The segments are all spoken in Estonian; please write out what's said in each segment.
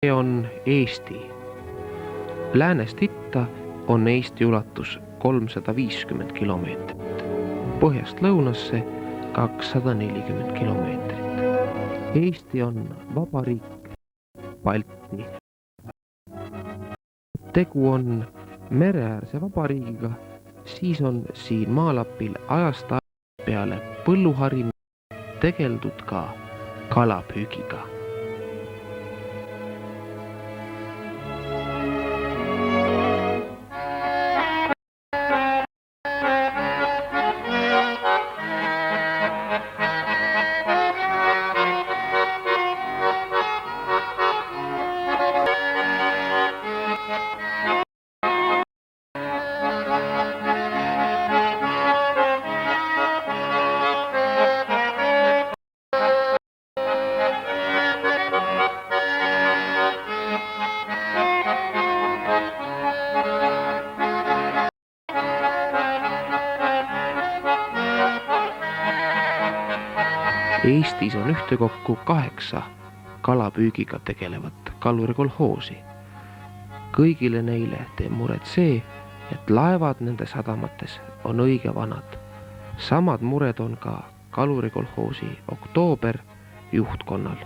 See on Eesti. Läänest itta on Eesti ulatus 350 kilomeetrit, põhjast lõunasse 240 kilomeetrit. Eesti on vabariik Balti. Tegu on mereäärse vabariigiga, siis on siin maalapil ajast peale põlluharimine, tegeldud ka kalapüügiga. Eestis on ühtekokku 8 kalapüügiga tegelevat kalurikolhoosi. Kõigile neile teeb muret see, et laevad nende sadamates on õige vanad. Samad mured on ka kalurikolhoosi Oktoober juhtkonnal.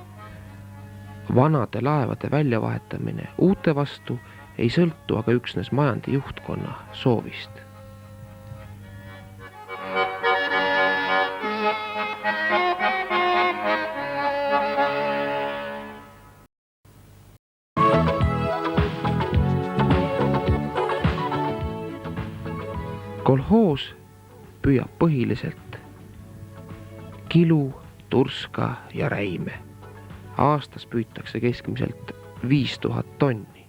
Vanade laevade väljavahetamine uute vastu ei sõltu aga üksnes majandi juhtkonna soovist. Kolhoos püüab põhiliselt kilu, turska ja räime. Aastas püütakse keskmiselt 5000 tonni.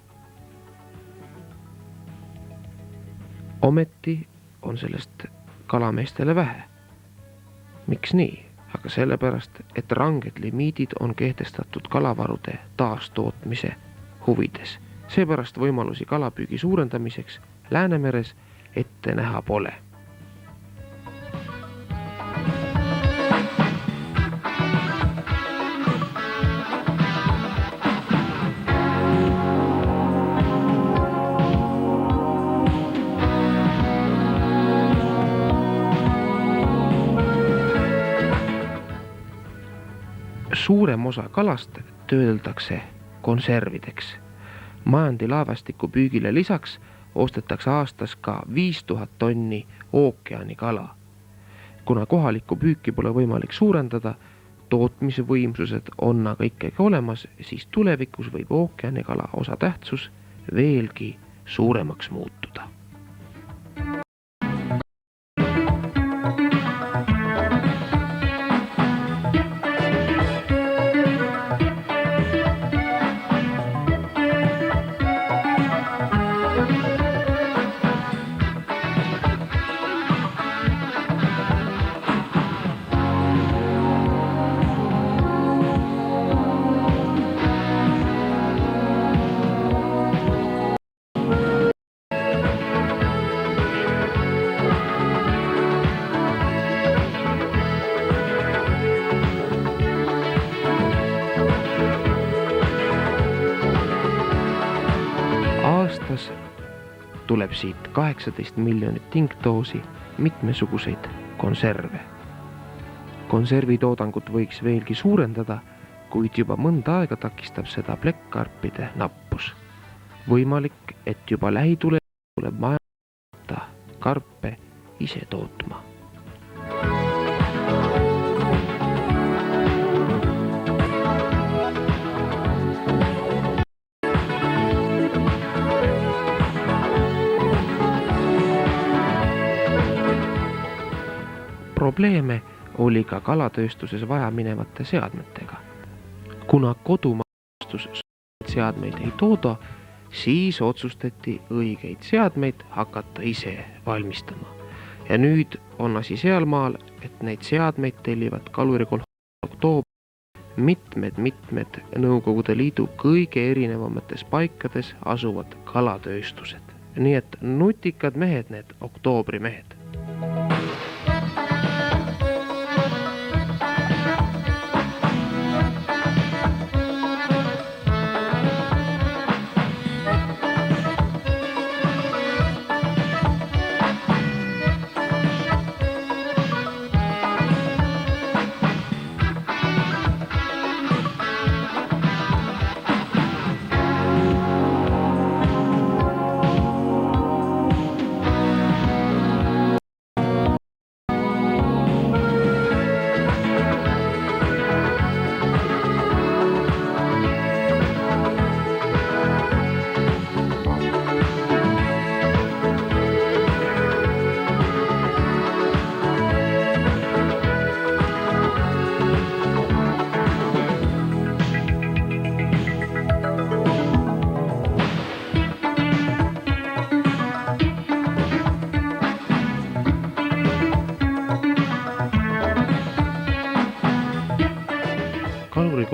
Ometi on sellest kalameestele vähe. Miks nii? Aga sellepärast, et ranged limiidid on kehtestatud kalavarude taastootmise huvides. Seepärast võimalusi kalapüügi suurendamiseks Läänemeres ette näha pole. Suurem osa kalast töödeldakse konservideks. Majandilaevastiku püügile lisaks ostetakse aastas ka 5000 tonni ookeanikala. Kuna kohalikku püüki pole võimalik suurendada, tootmisvõimsused on aga ikkagi olemas, siis tulevikus võib ookeanikala osatähtsus veelgi suuremaks muutuda. Aastas tuleb siit 18 miljonit tingdoosi mitmesuguseid konserve. Konservitoodangut võiks veelgi suurendada, kuid juba mõnda aega takistab seda plekkkarpide nappus. Võimalik, et juba lähitulevikus tuleb majandada karpe ise tootma. Probleeme oli ka kalatööstuses vaja minevate seadmetega. Kuna kodumaastus seadmeid ei tooda, siis otsustati õigeid seadmeid hakata ise valmistama. Ja nüüd on asi sealmaal, et neid seadmeid tellivad kalurikolhoosi Oktoober mitmed Nõukogude Liidu kõige erinevamates paikades asuvad kalatööstused. Nii et nutikad mehed, need Oktoobri mehed.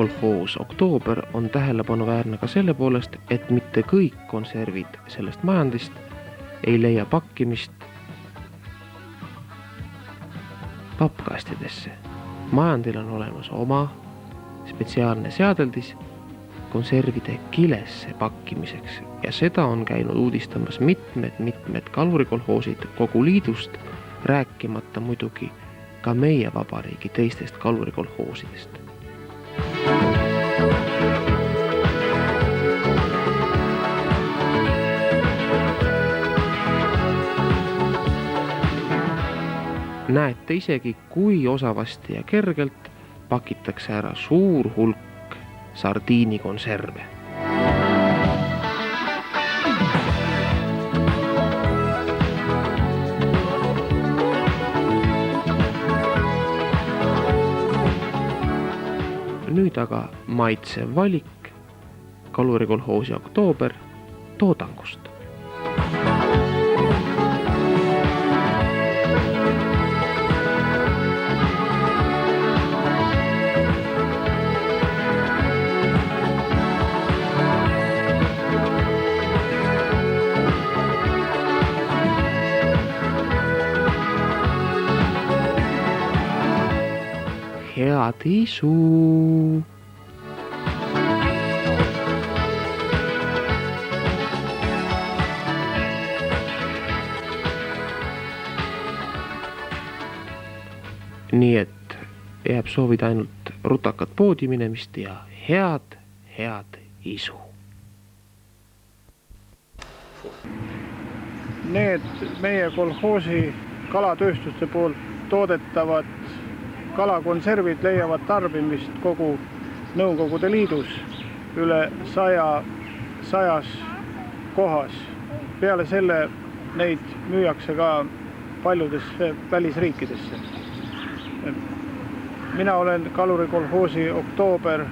kalurikolhoos Oktoober on tähelepanuväärne ka selle poolest, et mitte kõik konservid sellest majandist ei leia pakkimist pappkastidesse. Majandil on olemas oma spetsiaalne seadeldis konservide kilesse pakkimiseks ja seda on käinud uudistamas mitmed kalurikolhoosid kogu liidust, rääkimata muidugi ka meie vabariigi teistest kalurikolhoosidest. Näete isegi, kui osavasti ja kergelt pakitakse ära suur hulk sardiinikonserve. Nüüd aga maitsev valik kalurikolhoosi Oktoober toodangust. Head isu! Nii et jääb soovida ainult rutakat poodi minemist ja head isu. Need meie kolhoosi kalatööstuste poolt toodetavad kalakonservid leiavad tarbimist kogu Nõukogude Liidus üle 100 kohas. Peale selle neid müüakse ka paljudesse välisriikidesse. Mina olen kalurikolhoosi Oktoober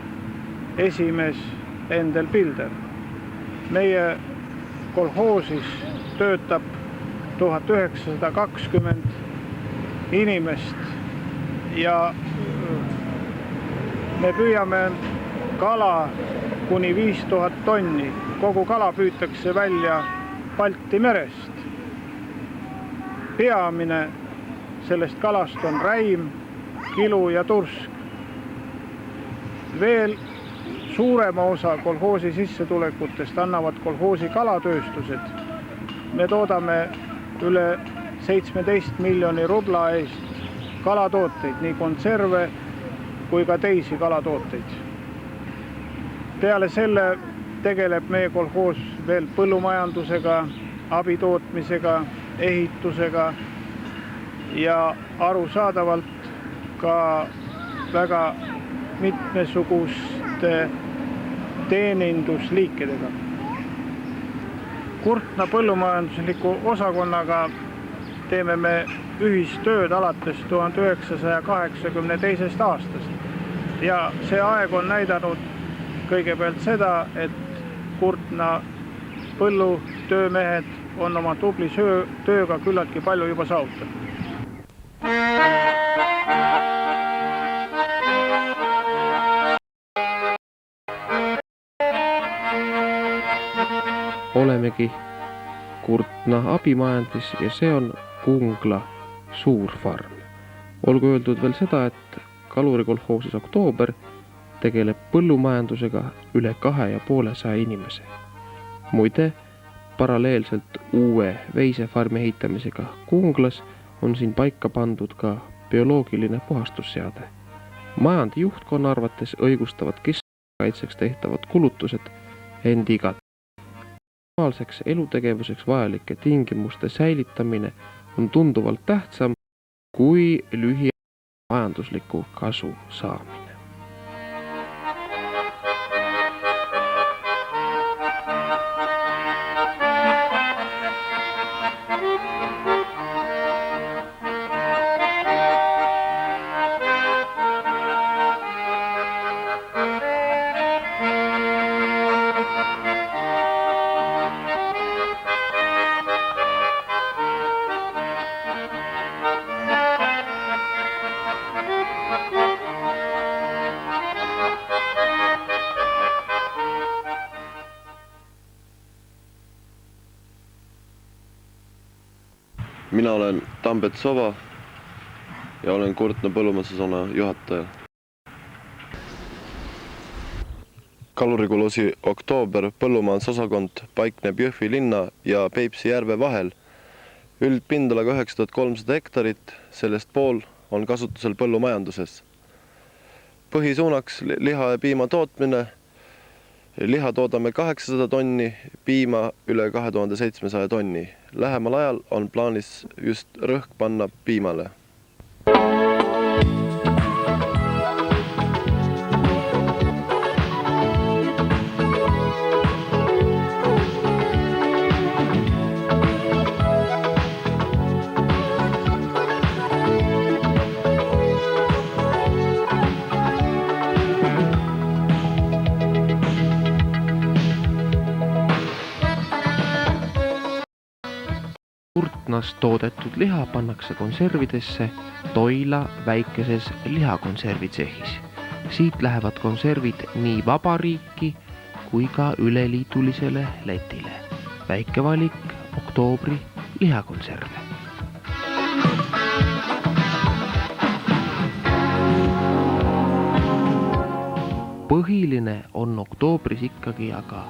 esimees Endel Pilder. Meie kolhoosis töötab 1920 inimest ja me püüame kala kuni 5000 tonni. Kogu kala püütakse välja Balti merest. Peamine sellest kalast on räim, kilu ja tursk. Veel suurema osa kolhoosi sissetulekutest annavad kolhoosi kalatööstused. Me toodame üle 17 miljoni rubla eest kalatooteid, nii konserve kui ka teisi kalatooteid. Peale selle tegeleb meie kolhoos veel põllumajandusega, abitootmisega, ehitusega ja arusaadavalt ka väga mitmesuguste teenindusliikidega. Kurtna põllumajandusliku osakonnaga teeme me ühistööd alates 1982. aastast ja see aeg on näidanud kõigepealt seda, et Kurtna põllutöömehed on oma tubli tööga küllaltki palju juba saavutanud. Olemegi Kurtna abimajandis ja see on Kungla suurfarm. Olgu öeldud veel seda, et kalurikolhoosis Oktoober tegeleb põllumajandusega üle 250 inimese. Muide, paralleelselt uue veisefarmi ehitamisega Kunglas on siin paika pandud ka bioloogiline puhastusseade. Majandi juhtkonna arvates õigustavad keskkonnakaitseks tehtavad kulutused end igat. Normaalseks elutegevuseks vajalike tingimuste säilitamine on tunduvalt tähtsam kui majandusliku kasu saamine. Mina olen Tambet Sova ja olen Kurtna põllumajandusosakonna juhataja. Kalurikulusi Oktoober põllumajandusosakond paikneb Jõhvi linna ja Peipsi järve vahel. Üldpindalaga 9300 hektarit, sellest pool on kasutusel põllumajanduses. Põhisuunaks liha ja piima tootmine. Liha toodame 800 tonni, piima üle 2700 tonni. Lähemal ajal on plaanis just rõhk panna piimale. Kurtnas toodetud liha pannakse konservidesse Toila väikeses lihakonservitsehis. Siit lähevad konservid nii Vabariiki kui ka üleliidulisele Lätile. Väike valik oktoobri lihakonserve. Põhiline on oktoobris ikkagi aga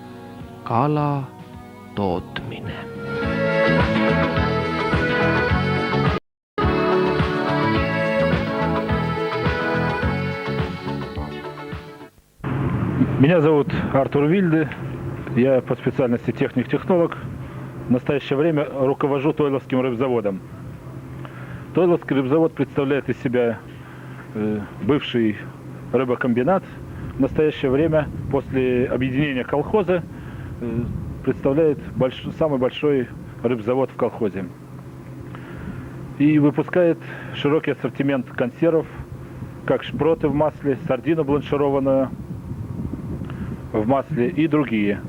kala tootmine. Меня зовут Артур Вильды, я по специальности техник-технолог. В настоящее время руковожу Тойловским рыбзаводом. Тойловский рыбзавод представляет из себя бывший рыбокомбинат. В настоящее время, после объединения колхоза, представляет самый большой рыбзавод в колхозе. И выпускает широкий ассортимент консервов, как шпроты в масле, сардину бланшированную в масле и другие.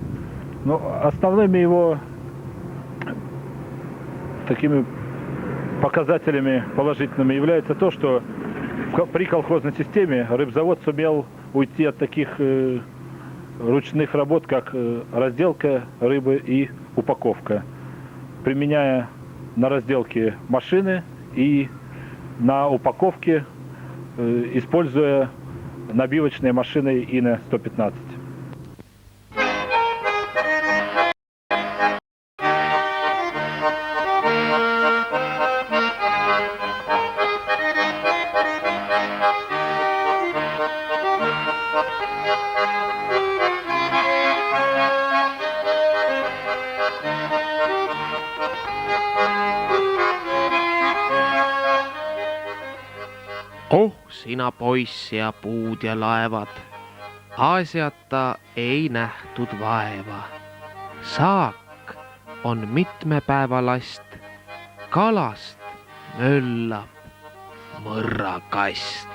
Но основными его такими показателями положительными является то, что при колхозной системе рыбзавод сумел уйти от таких ручных работ, как разделка рыбы и упаковка, применяя на разделке машины и на упаковке используя набивочные машины ИН-115. Oh, sina poiss ja puud ja laevad, asjata ei nähtud vaeva. Saak on mitmepäevalast, kalast möllab mõrrakast.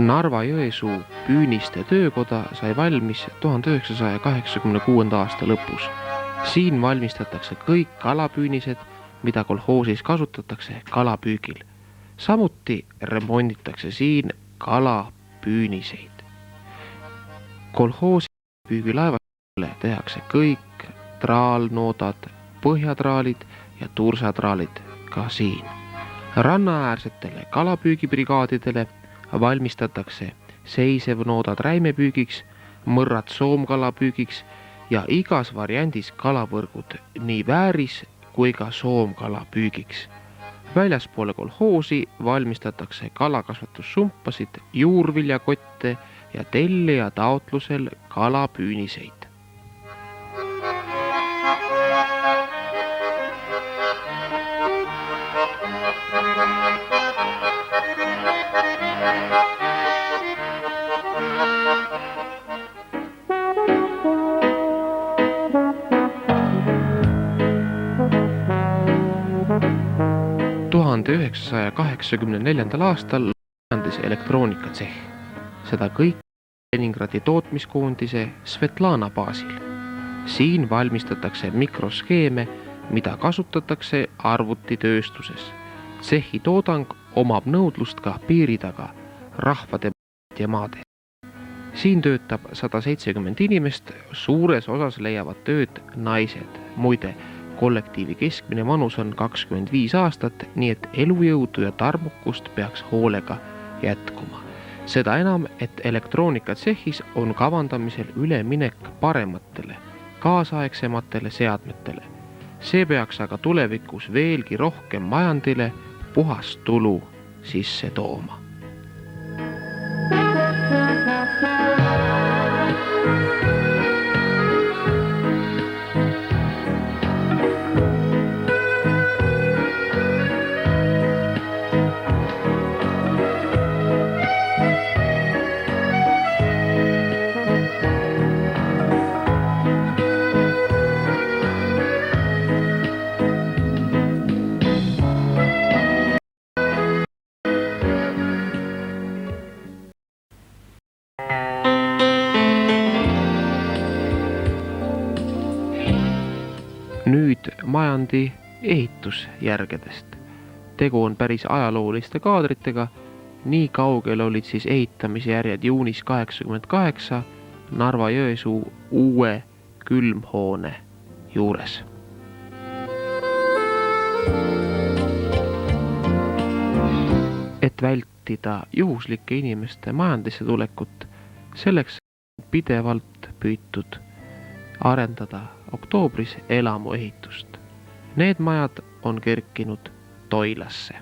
Narva-Jõesuu püüniste töökoda sai valmis 1986. aasta lõpus. Siin valmistatakse kõik kalapüünised, mida kolhoosis kasutatakse kalapüügil. Samuti remonditakse siin kalapüüniseid. Kolhoosi püügilaevasele tehakse kõik traalnoodad, põhjatraalid ja tursatraalid ka siin. Rannaäärsetele kalapüügibrigaadidele valmistatakse seisevnoodad räimepüügiks, mõrrad soomkalapüügiks ja igas variandis kalavõrgud nii vääris kui ka soomkalapüügiks. Väljaspoole kolhoosi valmistatakse kalakasvatussumpasid, juurviljakotte ja tellija taotlusel kalapüüniseid. 1984. aastal majandis elektroonikatsehh. Seda kõik Leningradi tootmiskoondise Svetlana baasil. Siin valmistatakse mikroskeeme, mida kasutatakse arvutitööstuses. Tsehhi toodang omab nõudlust ka piiri taga, rahvade ja maades. Siin töötab 170 inimest, suures osas leiavad tööd naised. Muide, kollektiivi keskmine vanus on 25 aastat, nii et elujõudu ja tarmukust peaks hoolega jätkuma. Seda enam, et elektroonikatsehhis on kavandamisel üleminek parematele, kaasaegsematele seadmetele. See peaks aga tulevikus veelgi rohkem majandile puhast tulu sisse tooma. Nüüd majandi ehitusjärgedest. Tegu on päris ajalooliste kaadritega. Nii kaugel olid siis ehitamisjärjed juunis 88 Narva-Jõesuu uue külmhoone juures. Et vältida juhuslike inimeste majandisse tulekut, selleks pidevalt püütud arendada oktoobris elamuehitust. Need majad on kerkinud Toilasse.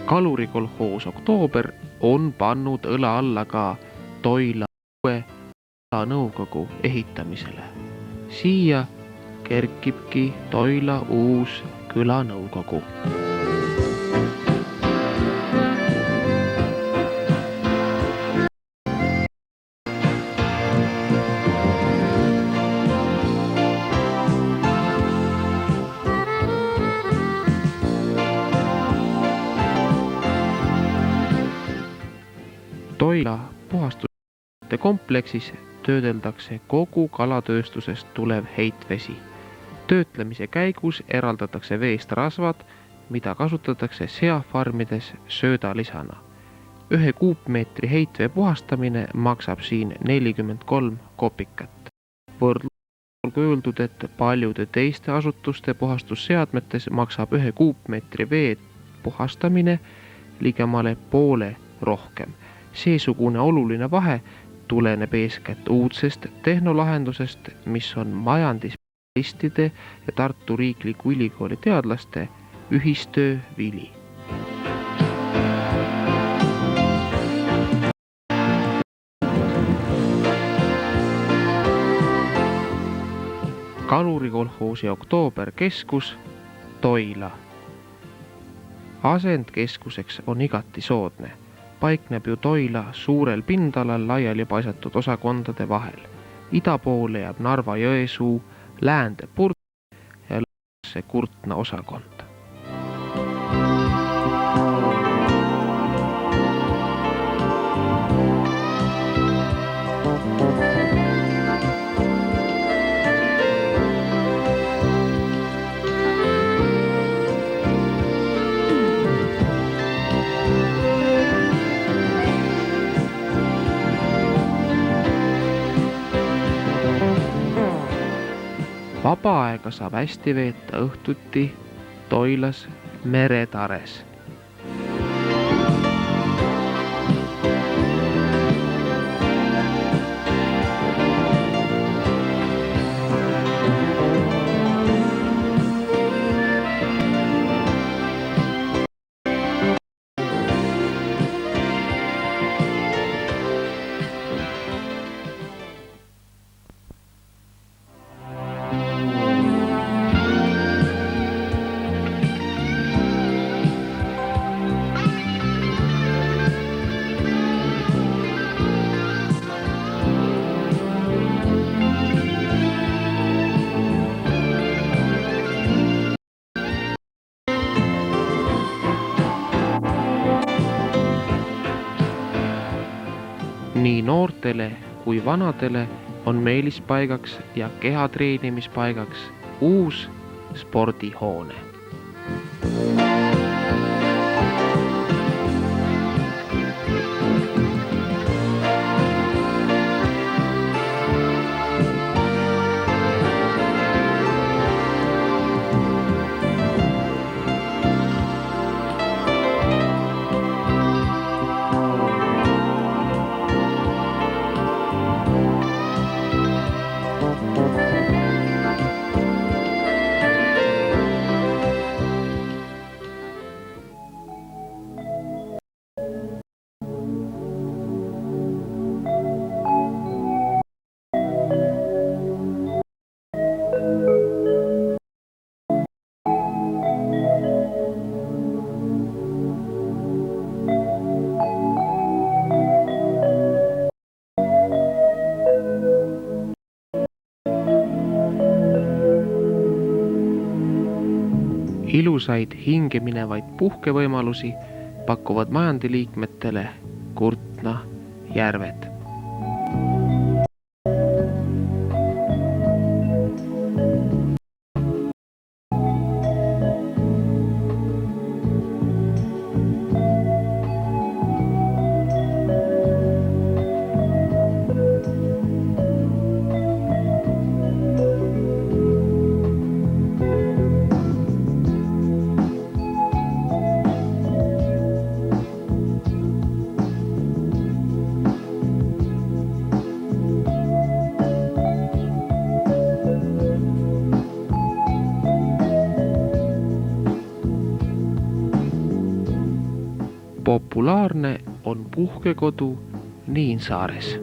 Kalurikolhoos Oktoober on pannud õla alla ka Toila uue nõukogu ehitamisele. Siia kerkibki Toila uus külanõukogu. Toila puhastusete kompleksis töödeldakse kogu kalatööstusest tulev heitvesi. Töötlemise käigus eraldatakse veest rasvad, mida kasutatakse seafarmides söödalisana. 1 kuupmeetri heitvee puhastamine maksab siin 43 kopikat. Olgu öeldud, et paljude teiste asutuste puhastusseadmetes maksab 1 kuupmeetri vee puhastamine ligemale poole rohkem. Seesugune oluline vahe tuleneb eeskätt uudsest tehnolahendusest, mis on majandispetsialistide ja Tartu Riikliku Ülikooli teadlaste ühistöö vili. Kalurikolhoosi Oktoober keskus Toila. Asendkeskuseks on igati soodne. Paikneb ju Toila suurel pindalal laiali paisatud osakondade vahel. Ida poole jääb Narva-Jõesuu, läände Purt ja lõunasse Kurtna osakond. Vaba aega saab hästi veeta õhtuti Toilas meretares. Nii noortele kui vanadele on meelispaigaks ja kehatreenimispaigaks uus spordihoone. Ilusaid hingeminevaid puhkevõimalusi pakuvad majandiliikmetele Kurtna järved. Populaarne on puhkekodu Niinsaares.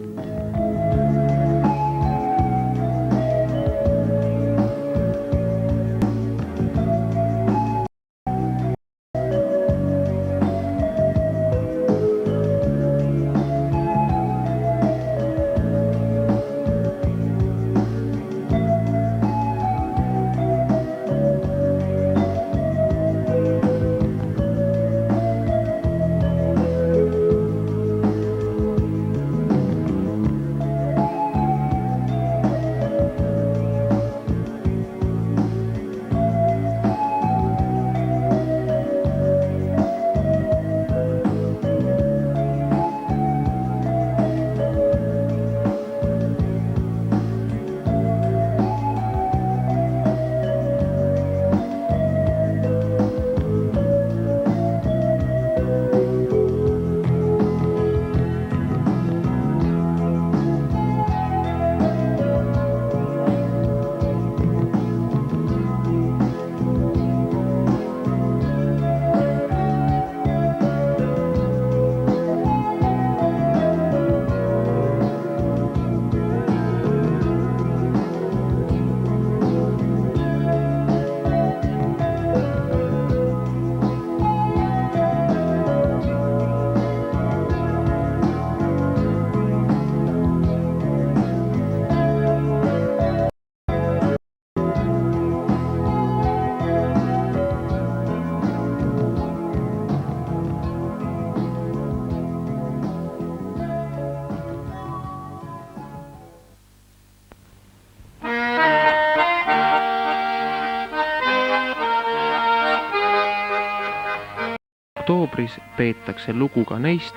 Oktoobris peetakse lugu ka neist,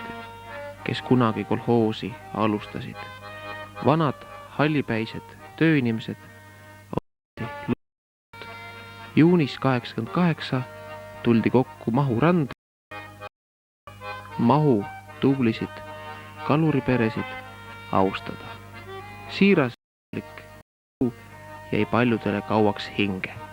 kes kunagi kolhoosi alustasid. Vanad hallipäised tööinimesed juunis 88 tuldi kokku Mahu randa. Mahu tublisid kaluriperesid austada. Siiras jäi paljudele kauaks hinge.